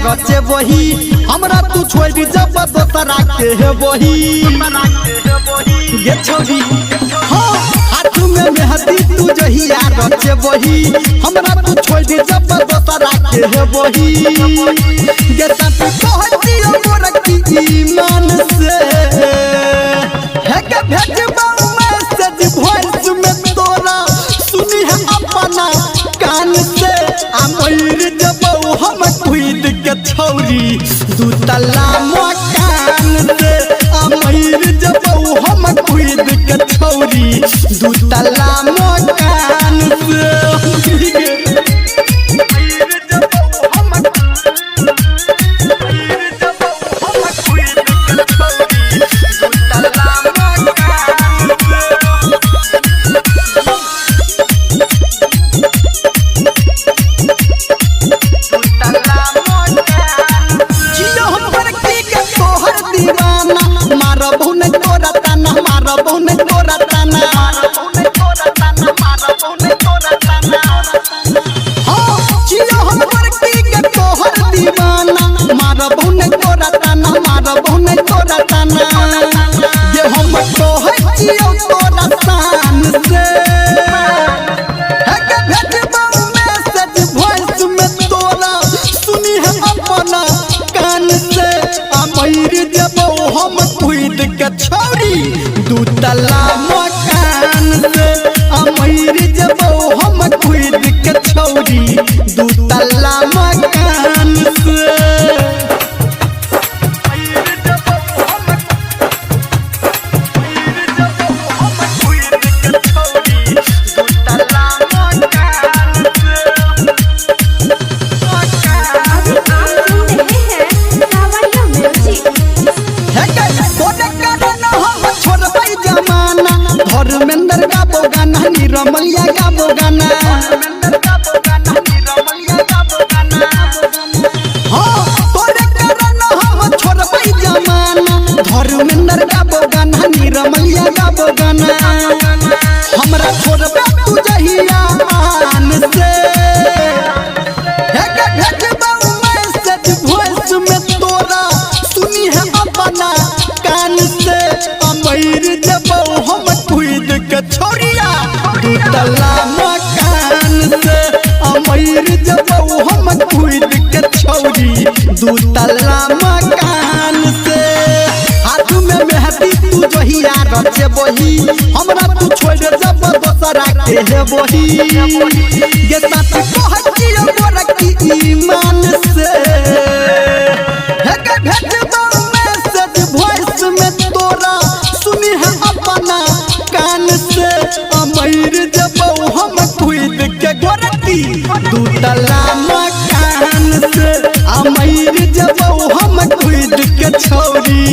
रचे वही हमरा तू छोड़ जब दोसरा के है वही ये छोड़ी हाँ हाथ में मेहंदी तू जहिया रचे वही हमरा तू छोड़ जब दोसरा के है वही ये सब कहती मोर की ईमान से है के भेजबा मैसेज वॉइस में तोरा सुनी है अपना कान से आ मयूर जब हम खुद के छौरी दू तल्ला मकान से आ मयूर जब हम खुद के छौरी दू तल्ला मकान से हम खुद के छौरी दू तल्ला मकान से अमीर जब हम खुद के छौरी दू तल्ला मकान से धर्मेंद्र गाबो गाना निरमलिया गाबो गाना हाँ तोरे कारण हम छोड़बै जमाना धर्मेंद्र गाबो गाना निरमलिया गाबो गाना हमरा छोड़बे तू जहिया आन से हेके भेजबा मैसेज वॉइस में तोरा सुनी है अपना कान से अमीर जब हम खुद के छोरिया दू तल्ला मकान से अमीर जब हम खुद के छौरी दू तल्ला मकान से हाथ में मेहंदी तू जहिया रचे वही हमरा तू छोड़ जब दोसरा के है वही ये सच कहती मोर की ईमान से है के भेजबा मैसेज वॉइस में तोरा सुनी है अपना कान से अमीर जब हम खुद के गोरती दू तल्ला मकान से अमीर जब हम खुद के छौरी